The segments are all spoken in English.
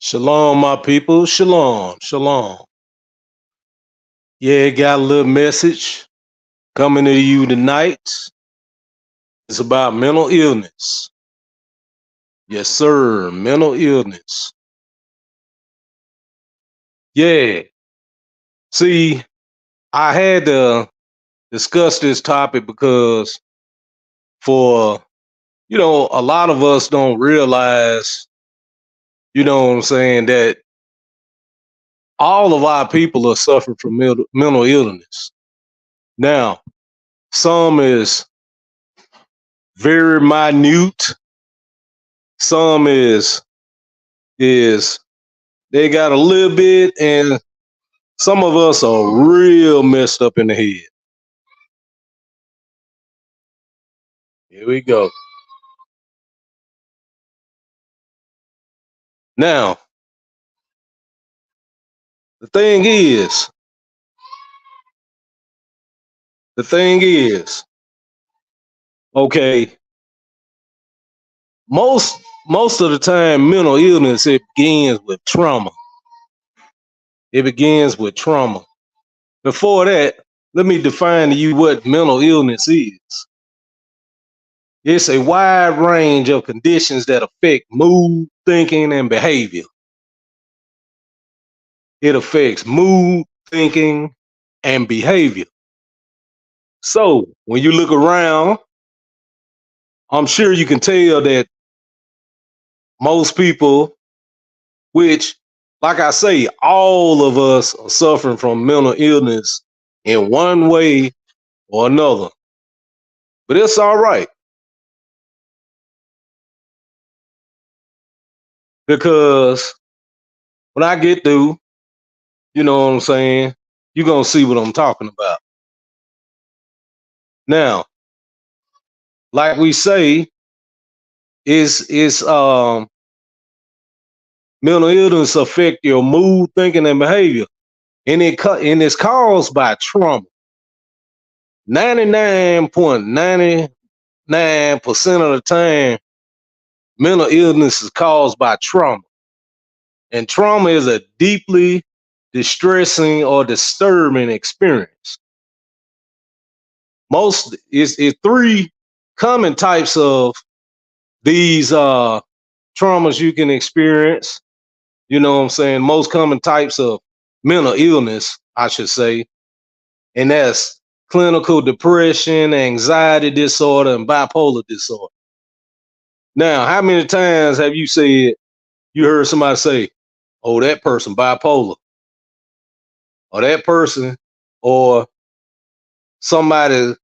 Shalom, my people. Shalom. Shalom. Yeah, got a little message coming to you tonight. It's about mental illness. Yes, sir. Mental illness. Yeah. See, I had to discuss this topic because for, a lot of us don't realize, what I'm saying, that all of our people are suffering from mental illness. Now, some is very minute. Some is they got a little bit, and some of us are real messed up in the head. Here we go. Now, the thing is, the thing is, okay, most of the time, mental illness, it begins with trauma. It begins with trauma. Before that, let me define to you what mental illness is. It's a wide range of conditions that affect mood, thinking, and behavior. It affects mood, thinking, and behavior. So when you look around, I'm sure you can tell that most people, which, like I say, all of us are suffering from mental illness in one way or another. But it's all right, because when I get through, you know what I'm saying, you're going to see what I'm talking about. Now, like we say, is mental illness affect your mood, thinking, and behavior, and it's caused by trauma. 99.99% of the time, mental illness is caused by trauma, and trauma is a deeply distressing or disturbing experience. Most is three common types of these traumas you can experience. You know what I'm saying? Most common types of mental illness, I should say, and that's clinical depression, anxiety disorder, and bipolar disorder. Now, how many times have you heard somebody say, "Oh, that person bipolar," or that person, or somebody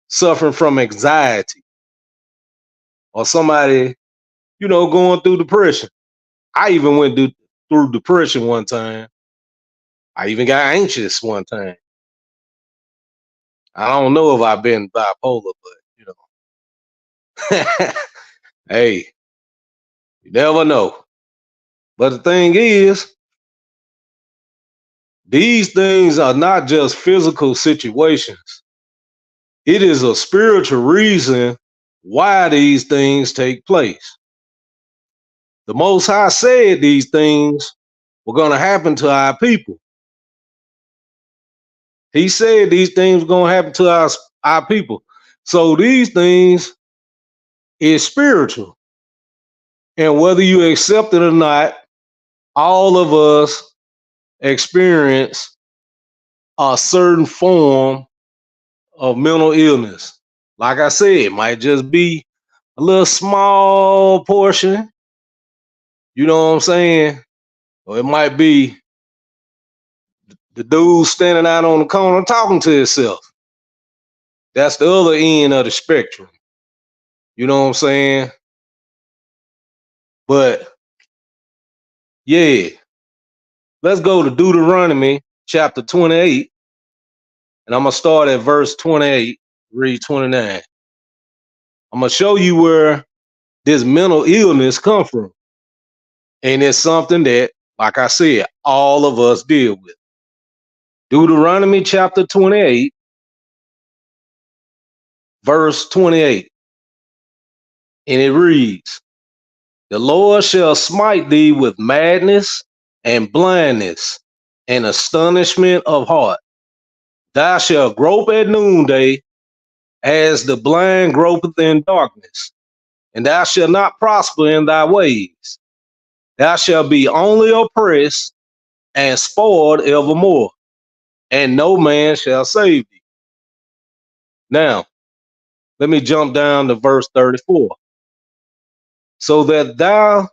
suffering from anxiety, or somebody, going through depression? I even went through depression one time. I even got anxious one time. I don't know if I've been bipolar, but hey, you never know. But the thing is, these things are not just physical situations. It is a spiritual reason why these things take place. The Most High said these things were going to happen to our people. He said these things were going to happen to our people. So these things is spiritual. And whether you accept it or not, all of us experience a certain form of mental illness. Like I said, it might just be a little small portion, you know what I'm saying? Or it might be the dude standing out on the corner talking to himself. That's the other end of the spectrum. You know what I'm saying? But yeah, let's go to Deuteronomy chapter 28. And I'm going to start at verse 28, read 29. I'm going to show you where this mental illness come from. And it's something that, like I said, all of us deal with. Deuteronomy chapter 28, verse 28. And it reads, The Lord shall smite thee with madness and blindness and astonishment of heart. Thou shalt grope at noonday as the blind gropeth in darkness, and thou shalt not prosper in thy ways. Thou shalt be only oppressed and spoiled evermore, and no man shall save thee. Now, let me jump down to verse 34. So that thou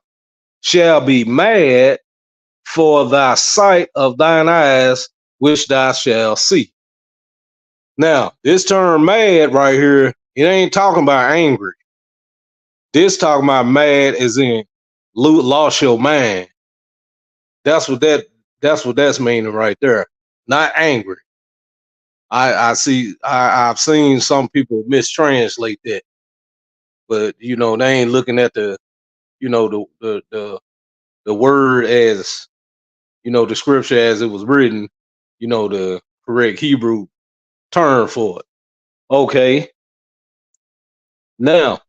shalt be mad for thy sight of thine eyes, which thou shalt see. Now, this term mad right here, it ain't talking about angry. This talking about mad as in lost your mind. That's what that's meaning right there. Not angry. I've seen some people mistranslate that, but you know, they ain't looking at the, you know, the word as, you know, the scripture as it was written, you know, the correct Hebrew term for it. Okay. Now,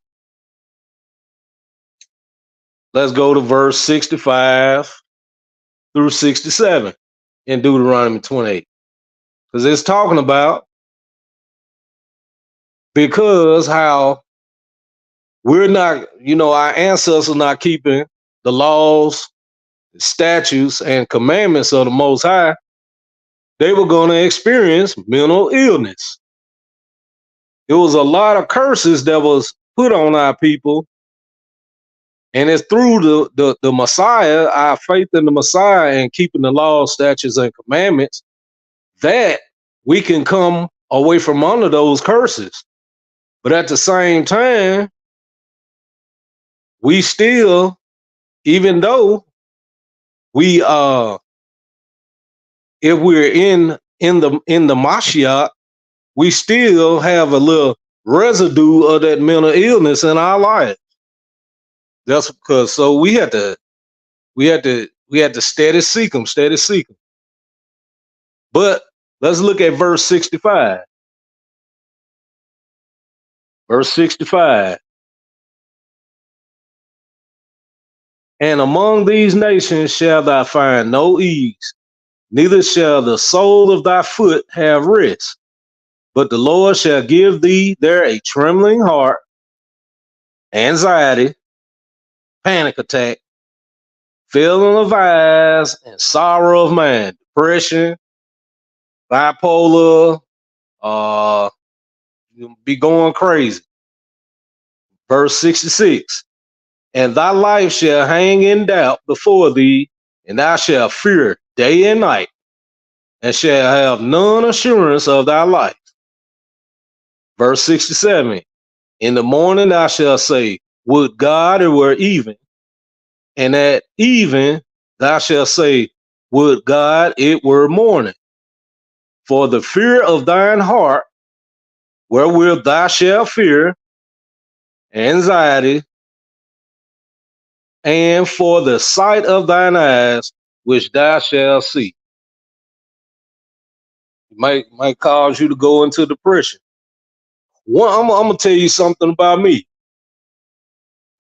let's go to verse 65 through 67 in Deuteronomy 28. Because it's talking about because how we're not, you know, our ancestors are not keeping the laws, statutes, and commandments of the Most High, they were going to experience mental illness. It was a lot of curses that was put on our people, and it's through the Messiah, our faith in the Messiah and keeping the laws, statutes, and commandments, that we can come away from under those curses. But at the same time, we still, even though we if we're in the Mashiach, we still have a little residue of that mental illness in our life. That's because so we had to steady seek them. But let's look at verse 65. Verse 65. And among these nations shall thou find no ease, neither shall the sole of thy foot have rest. But the Lord shall give thee there a trembling heart, anxiety, panic attack, failing of eyes, and sorrow of mind, depression, bipolar, you'll be going crazy. Verse 66. And thy life shall hang in doubt before thee, and thou shalt fear day and night, and shall have none assurance of thy life. Verse 67. In the morning thou shalt say, would God it were even, and at even thou shalt say, would God it were morning. For the fear of thine heart, wherewith thou shalt fear, anxiety, and for the sight of thine eyes, which thou shalt see. It might cause you to go into depression. I'm gonna tell you something about me.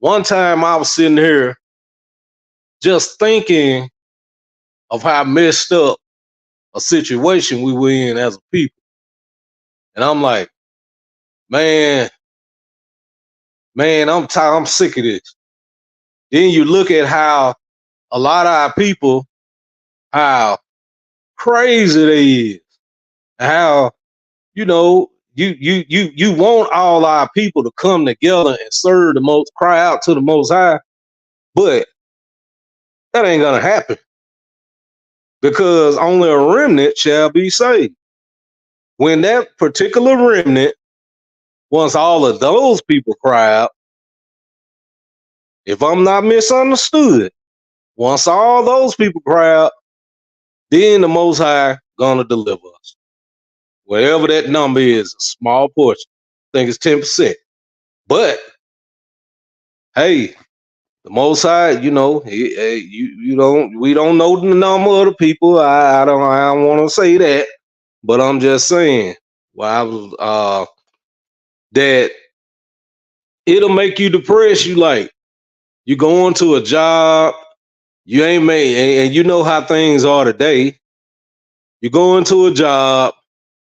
One time I was sitting here just thinking of how messed up a situation we were in as a people. And I'm like, man, I'm sick of this. Then you look at how a lot of our people, how crazy they is, how, you know, you want all our people to come together and serve the most, cry out to the Most High, but that ain't gonna happen because only a remnant shall be saved. When that particular remnant, once all of those people cry out, if I'm not misunderstood, once all those people cry out, then the Most High gonna deliver us. Whatever that number is, a small portion. I think it's 10%. But hey, the Most High, you know, we don't know the number of the people. I don't want to say that, but I'm just saying, that it'll make you depressed. You like, You go into a job, you ain't made, and you know how things are today. You go into a job,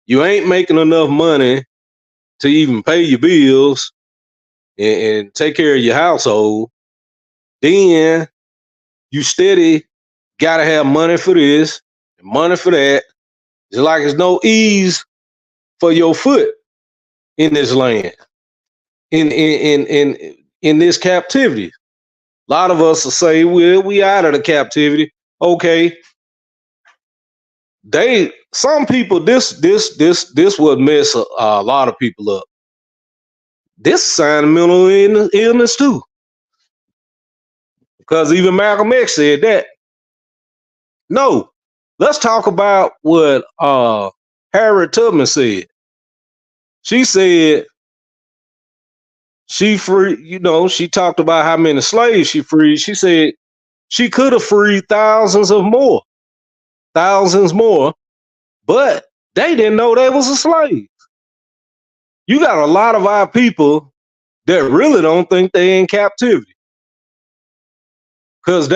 you ain't making enough money to even pay your bills and take care of your household. Then you steady gotta have money for this and money for that. It's like there's no ease for your foot in this land, in this captivity. A lot of us will say, well, we out of the captivity. Okay. Some people, this would mess a lot of people up. This is a sign of mental illness too. Because even Malcolm X said that. No, let's talk about what Harriet Tubman said. She said she free, she talked about how many slaves she freed. She said she could have freed thousands more, but they didn't know they was a slave. You got a lot of our people that really don't think they in captivity because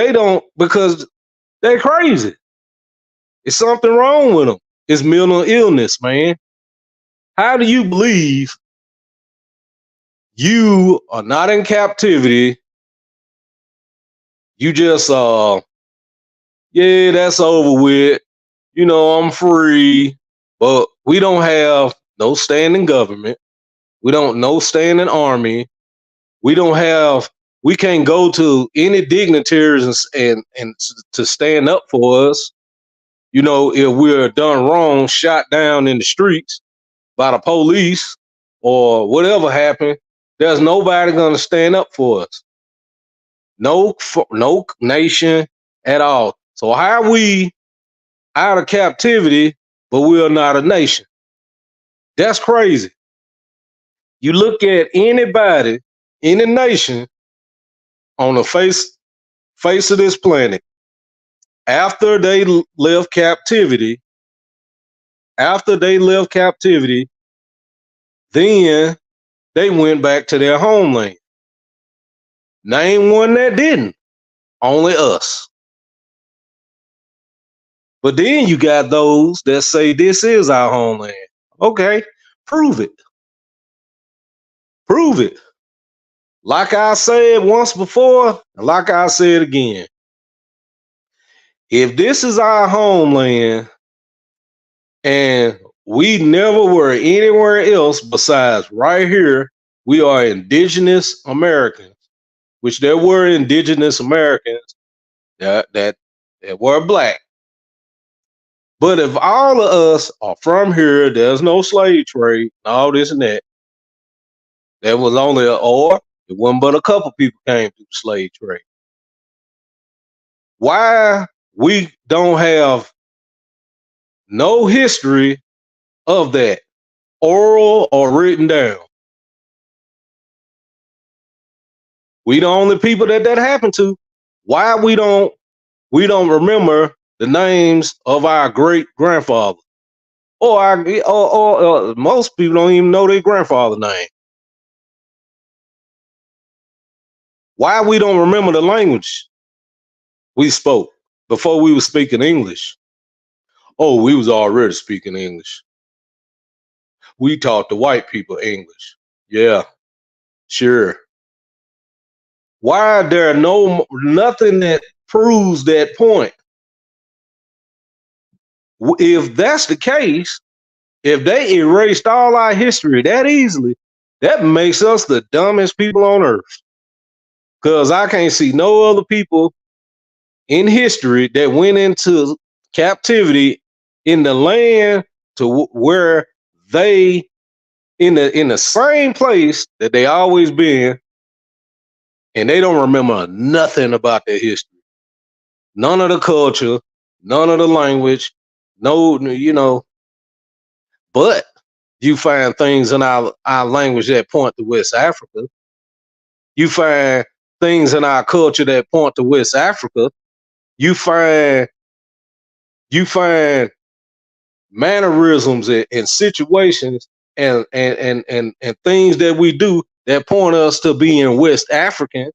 they're crazy. It's something wrong with them. It's mental illness, man. How do you believe you are not in captivity? You just yeah, that's over with. I'm free, but we don't have no standing government. We don't no standing army. We can't go to any dignitaries and to stand up for us. If we're done wrong, shot down in the streets by the police or whatever happened, there's nobody going to stand up for us. No nation at all. So how are we out of captivity, but we are not a nation? That's crazy. You look at anybody, any nation on the face of this planet, after they left captivity, then they went back to their homeland. Name one that didn't. Only us. But then you got those that say this is our homeland. Okay, prove it. Prove it. Like I said once before, and like I said again, if this is our homeland and we never were anywhere else besides right here, we are indigenous Americans, which there were indigenous Americans that were black. But if all of us are from here, there's no slave trade, all this and that. There was only it wasn't but a couple people came through the slave trade. Why we don't have no history of that, oral or written down? We the only people that happened to. Why we don't remember the names of our great grandfather, or most people don't even know their grandfather's name. Why we don't remember the language we spoke before we were speaking English? Oh, we was already speaking English. We taught the white people English. Yeah, sure. Why there nothing that proves that point? If that's the case, if they erased all our history that easily, that makes us the dumbest people on earth. Because I can't see no other people in history that went into captivity in the land to where they in the same place that they always been, and they don't remember nothing about their history, none of the culture, none of the language, no. But you find things in our language that point to West Africa. You find things in our culture that point to West Africa. You find mannerisms and situations and things that we do that point us to being West African.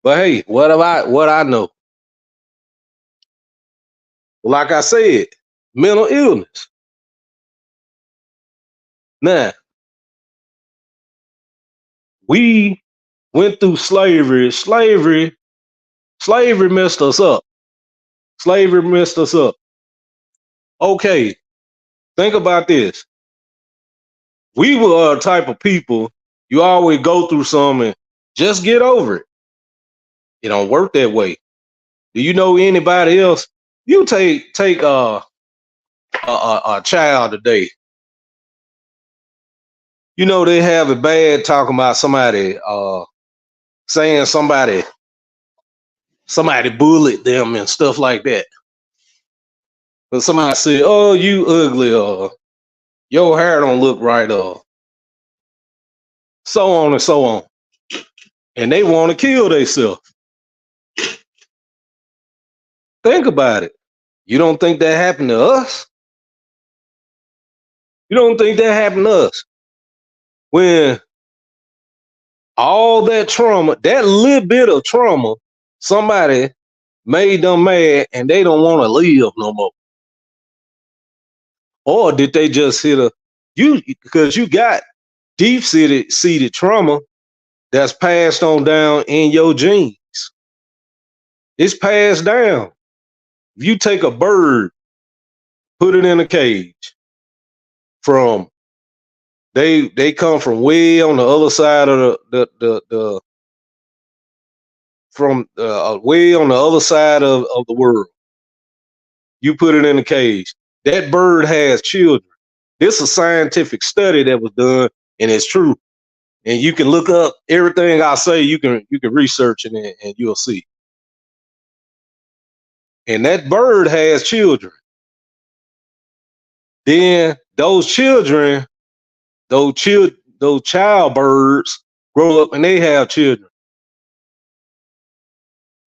But hey, what I know? Like I said, mental illness. Now, we went through slavery. Slavery messed us up. Slavery messed us up. Okay, think about this. We were a type of people, you always go through something, just get over it. It don't work that way. Do you know anybody else? You take a child today. You know they have it bad talking about somebody saying somebody bullied them and stuff like that. But somebody said, "Oh, you ugly," or "Your hair don't look right," or so on and so on. And they want to kill themselves. Think about it. You don't think that happened to us? You don't think that happened to us? When all that trauma, that little bit of trauma, somebody made them mad and they don't want to live no more. Or did they just hit you because you got deep seated trauma that's passed on down in your genes. It's passed down. If you take a bird, put it in a cage, from they come from way on the other side of the from way on the other side of the world. You put it in a cage. That bird has children. This is a scientific study that was done, and it's true. And you can look up everything I say. You can research it, and you'll see. And that bird has children. Then those children, those child birds grow up and they have children.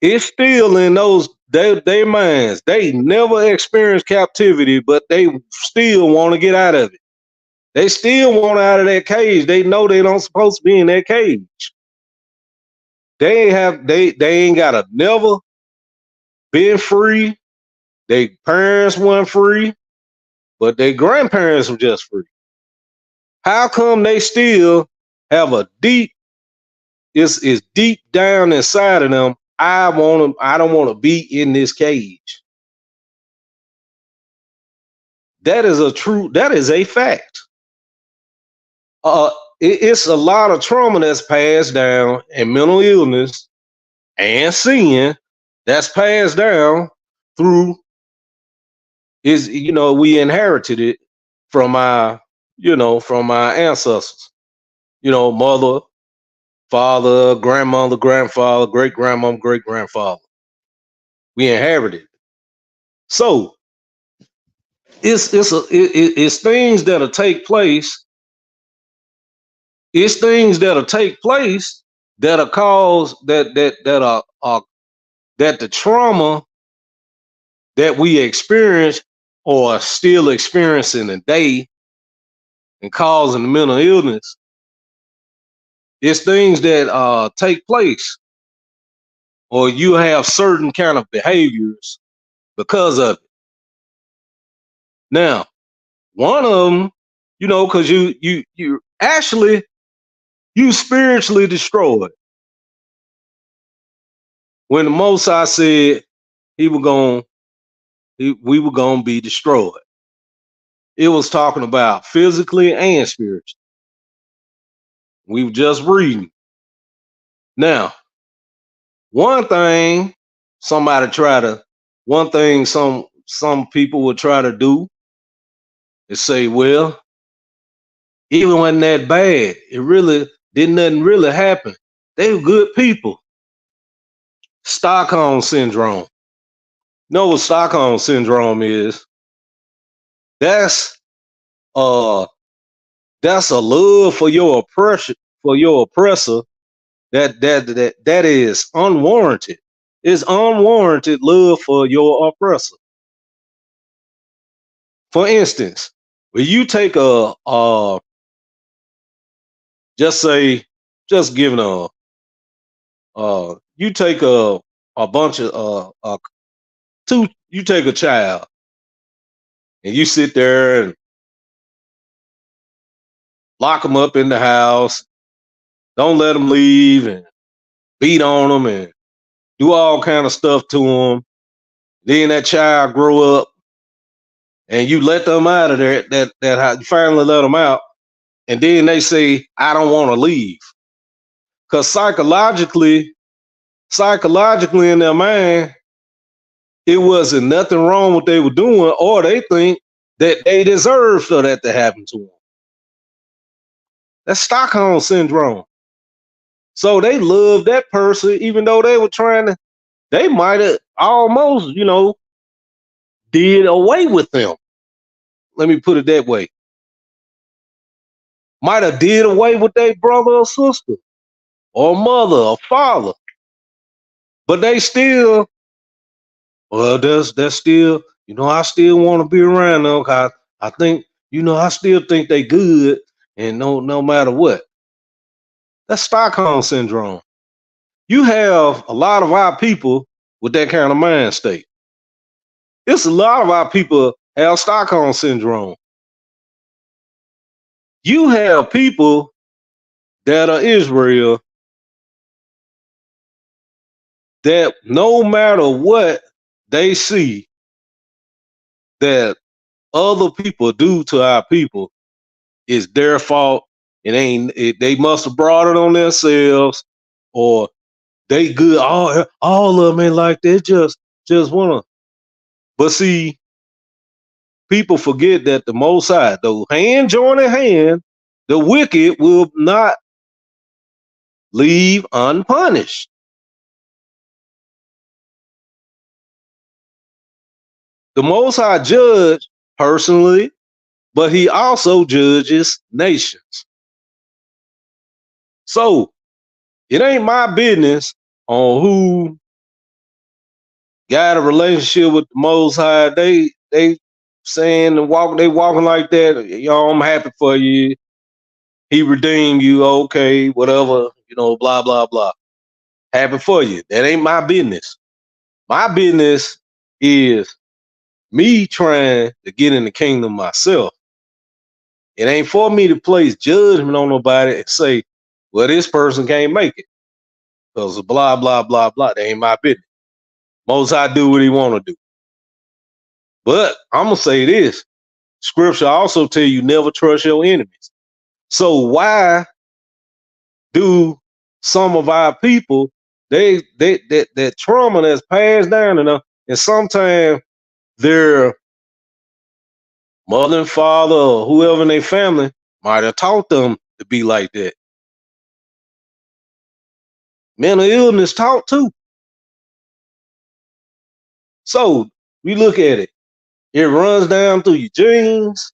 It's still in those their minds. They never experienced captivity, but they still want to get out of it. They still want out of that cage. They know they don't supposed to be in that cage. They ain't gotta never been free. Their parents weren't free, but their grandparents were just free. How come they still have a deep, it's deep down inside of them, I don't want to be in this cage. That is a fact. It's a lot of trauma that's passed down, and mental illness and sin that's passed down through we inherited it from our ancestors. Mother, father, grandmother, grandfather, great grandmother, great grandfather. We inherited it. So it's things that'll take place. It's things that'll take place that'll cause that the trauma that we experience or are still experiencing today and causing the mental illness. It's things that take place, or you have certain kind of behaviors because of it. Now, one of them, because you actually spiritually destroyed. When the Most High said we were gonna be destroyed, it was talking about physically and spiritually. We were just reading. Now, one thing some people would try to do is say, well, even wasn't that bad. It really didn't nothing really happen. They were good people. Stockholm syndrome. You know what Stockholm syndrome is? That's a love for your oppressor that is unwarranted. It's unwarranted love for your oppressor. For instance, when you take just giving you take a bunch of you take a child and you sit there and lock them up in the house, don't let them leave, and beat on them and do all kind of stuff to them. Then that child grow up, and you let them out of there. You finally let them out, and then they say, "I don't want to leave," because psychologically in their mind, it wasn't nothing wrong with what they were doing, or they think that they deserve for that to happen to them. That's Stockholm syndrome. So they love that person, even though they were trying to. They might have almost, did away with them. Let me put it that way. Might have did away with their brother or sister, or mother or father, but they still. Well, that's still. I still want to be around them. Cause I think, I still think they good, and no matter what. That's Stockholm syndrome. You have a lot of our people with that kind of mind state. It's a lot of our people have Stockholm syndrome. You have people that are Israel that no matter what they see that other people do to our people is their fault. They must have brought it on themselves, or they good. All of them ain't like that. Just wanna. But see, people forget that the Most High, the hand joining hand, the wicked will not leave unpunished. The Most High judge personally, but he also judges nations. So it ain't my business on who got a relationship with the Most High. They saying they walking like that. I'm happy for you. He redeemed you. Okay, whatever. Blah blah blah. Happy for you. That ain't my business. My business is me trying to get in the kingdom myself. It ain't for me to place judgment on nobody and say, well, this person can't make it because blah, blah, blah, blah. That ain't my business. Most High do what he want to do. But I'm going to say this. Scripture also tell you never trust your enemies. So why do some of our people, that trauma that's passed down to them, and sometimes their mother and father or whoever in their family might have taught them to be like that. Mental illness taught too. So we look at it. It runs down through your genes.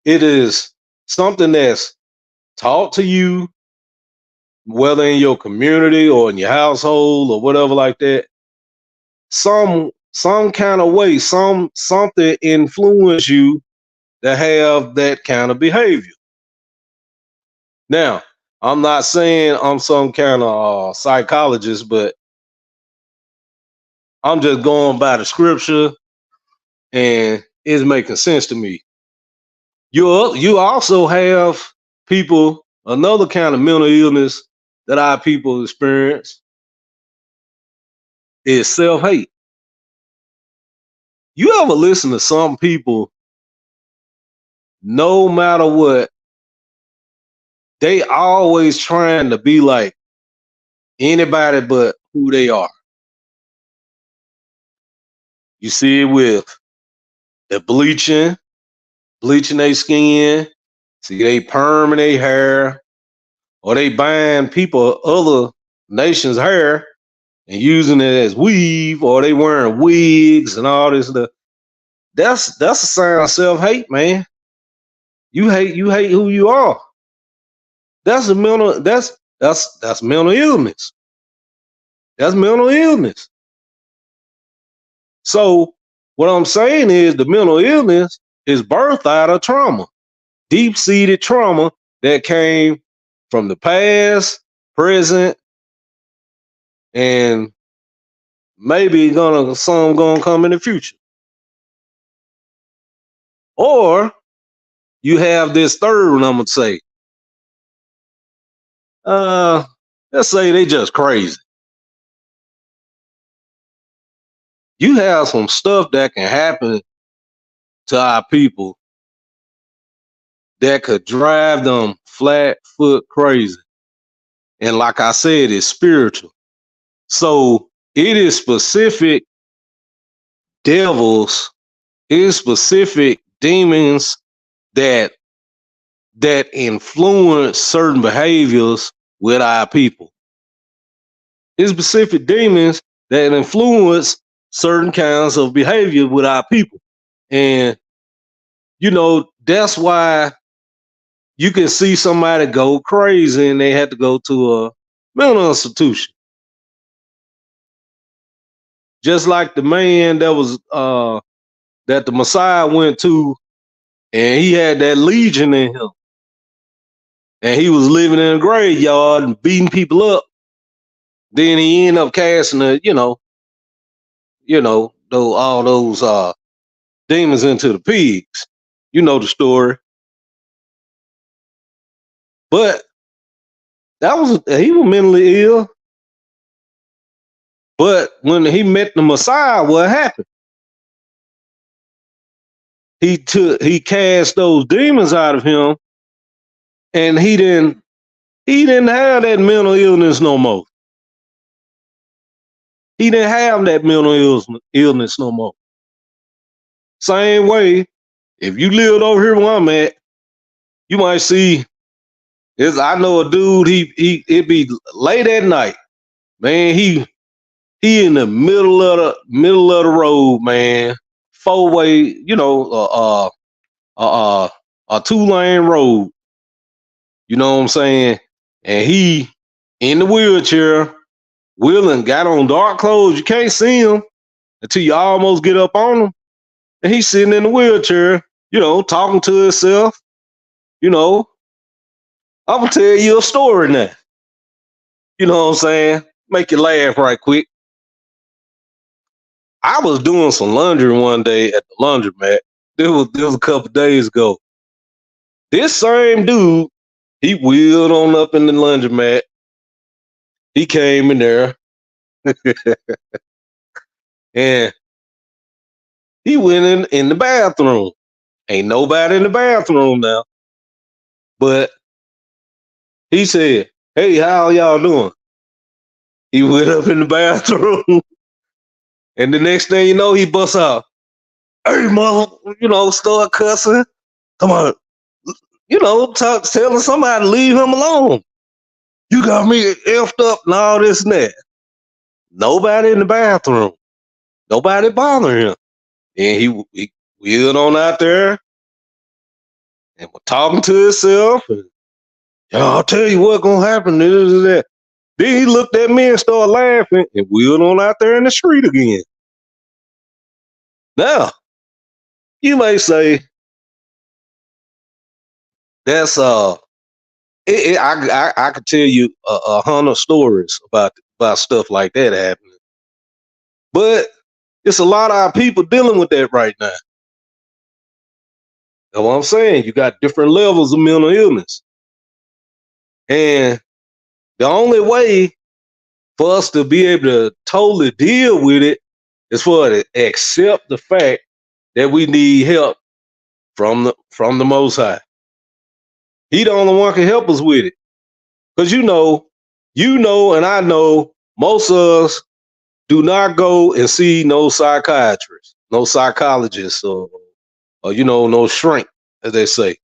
It is something that's taught to you, whether in your community or in your household or whatever like that. Some kind of way, something influence you to have that kind of behavior. Now, I'm not saying I'm some kind of psychologist, but I'm just going by the scripture, and it's making sense to me. You also have people, another kind of mental illness that our people experience is self-hate. You ever listen to some people, no matter what, they always trying to be like anybody but who they are. You see it with the bleaching their skin, see they perming their hair, or they buying people other nations' hair and using it as weave, or they wearing wigs and all this stuff. That's a sign of self-hate, man. You hate who you are. That's mental illness. That's mental illness. So what I'm saying is the mental illness is birthed out of trauma, deep-seated trauma that came from the past, present, and maybe some gonna come in the future. Or you have this third one, I'm gonna say. Uh let's say they just crazy. You have some stuff that can happen to our people that could drive them flat foot crazy. And like I said, it's spiritual. So it is specific devils, it is specific demons that influence certain behaviors with our people. It's specific demons that influence certain kinds of behavior with our people. And that's why you can see somebody go crazy and they had to go to a mental institution. Just like the man that the Messiah went to, and he had that legion in him. And he was living in a graveyard and beating people up. Then he ended up casting all those demons into the pigs. You know the story. But he was mentally ill. But when he met the Messiah, what happened? He cast those demons out of him, and he didn't have that mental illness no more. He didn't have that mental illness no more. Same way, if you lived over here where I'm at, you might see. I know a dude. It'd be late at night, man. He in the middle of the road, man. 4-way, a 2-lane road. You know what I'm saying? And he in the wheelchair, wheeling, got on dark clothes. You can't see him until you almost get up on him. And he's sitting in the wheelchair, talking to himself. I'm gonna tell you a story now. You know what I'm saying? Make you laugh right quick. I was doing some laundry one day at the laundromat. This was a couple days ago. This same dude, he wheeled on up in the laundromat. He came in there. And he went in the bathroom. Ain't nobody in the bathroom now. But he said, "Hey, how y'all doing?" He went up in the bathroom. And the next thing you know, he busts out, "Hey, mother," start cussing. Come on, telling somebody to leave him alone. You got me effed up and all this and that. Nobody in the bathroom. Nobody bothering him. And he wheeled on out there and was talking to himself. And, I'll tell you what's going to happen. This and that. Then he looked at me and started laughing and wheeled on out there in the street again. Now, you may say, that's I could tell you 100 stories about stuff like that happening. But it's a lot of our people dealing with that right now. That's what I'm saying. You got different levels of mental illness. And the only way for us to be able to totally deal with it is for us to accept the fact that we need help from the Most High. He the only one can help us with it. Because you know, and I know most of us do not go and see no psychiatrist, no psychologist, or no shrink, as they say.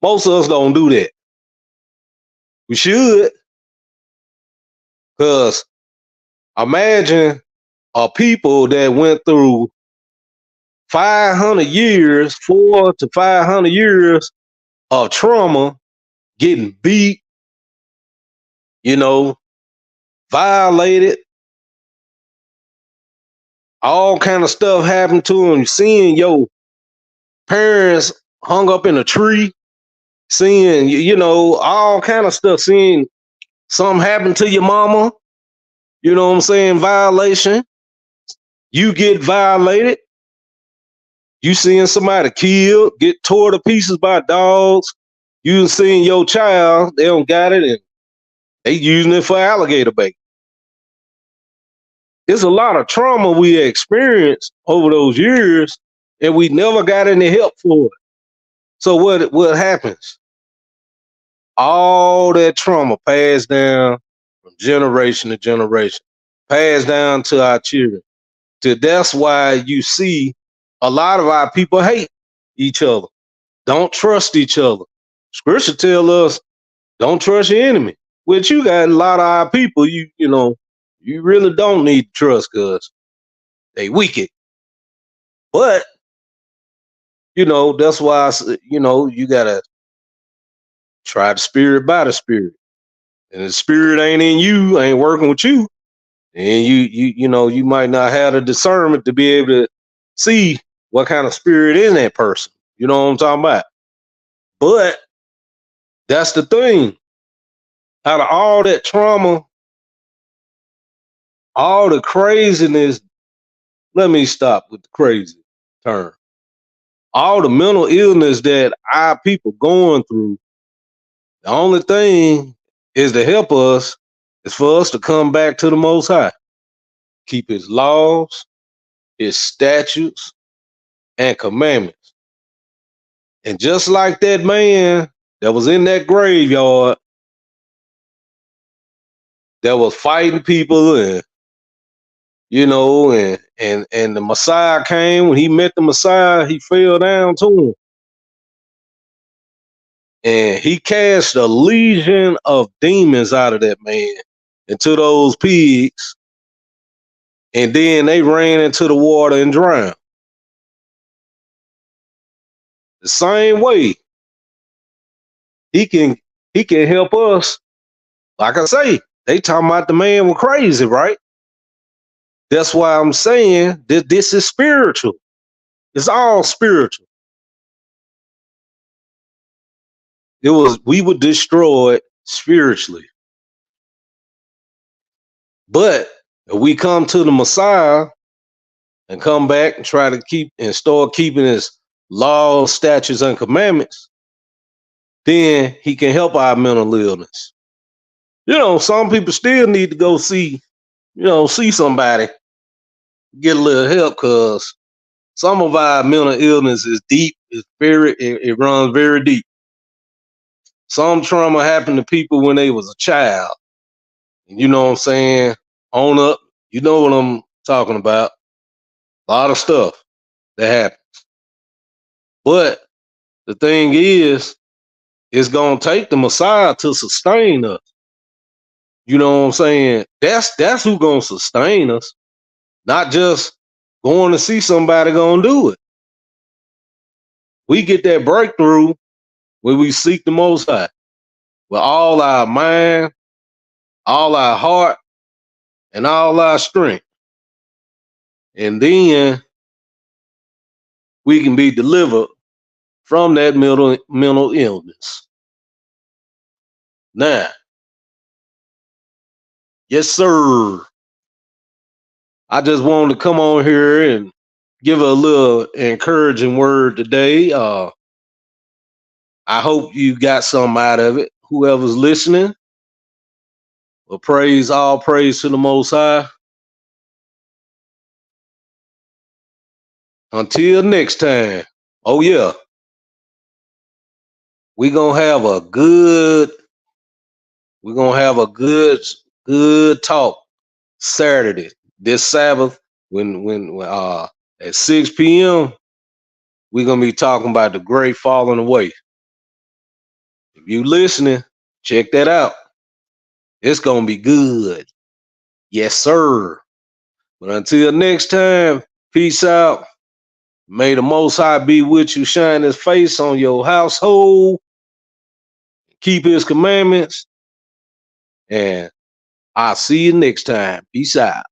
Most of us don't do that. We should. Because imagine a people that went through 500 years, 400 to 500 years of trauma, getting beat, violated, all kind of stuff happened to them. Seeing your parents hung up in a tree, seeing, all kind of stuff, seeing something happen to your mama, You know what I'm saying? Violation. You get violated. You seeing somebody killed, get tore to pieces by dogs. You seeing your child, they don't got it, and they using it for alligator bait. It's a lot of trauma we experienced over those years, and we never got any help for it. So what happens? All that trauma passed down from generation to generation, passed down to our children. That's why you see a lot of our people hate each other, don't trust each other. Scripture tell us, don't trust your enemy. Which you got a lot of our people, you know, you really don't need to trust because they wicked. But you know, that's why you know, you gotta try the spirit by the spirit. And the spirit ain't in you, ain't working with you. And you know, you might not have the discernment to be able to see what kind of spirit is in that person. You know what I'm talking about? But that's the thing. Out of all that trauma, all the craziness, let me stop with the crazy term. All the mental illness that our people going through, the only thing is to help us is for us to come back to the Most High, keep His laws, His statutes, and commandments. And just like that man that was in that graveyard that was fighting people, and you know, and the Messiah came. When he met the Messiah, he fell down to him. And he cast a legion of demons out of that man into those pigs. And then they ran into the water and drowned. The same way he can help us. Like I say, they talking about the man was crazy, right? That's why I'm saying that this is spiritual. It's all spiritual. We were destroyed spiritually. But if we come to the Messiah and come back and try to keep and start keeping His laws, statutes, and commandments, then He can help our mental illness. You know, some people still need to go see somebody, get a little help, because some of our mental illness is deep. It runs very deep. Some trauma happened to people when they was a child. You know what I'm saying? On up, you know what I'm talking about. A lot of stuff that happens. But the thing is, it's gonna take the Messiah to sustain us. You know what I'm saying? That's who gonna sustain us. Not just going to see somebody gonna do it. We get that breakthrough when we seek the Most High with all our mind, all our heart, and all our strength. And then we can be delivered from that mental illness. Now, yes, sir. I just wanted to come on here and give a little encouraging word today. I hope you got something out of it. Whoever's listening, well, all praise to the Most High. Until next time. Oh yeah, we're gonna have a good good talk Saturday, this Sabbath, when at 6 p.m. we're gonna be talking about the great falling away. If you listening, check that out. It's gonna be good. Yes, sir. But until next time, peace out. May the Most High be with you, shine His face on your household, keep His commandments, and I'll see you next time. Peace out.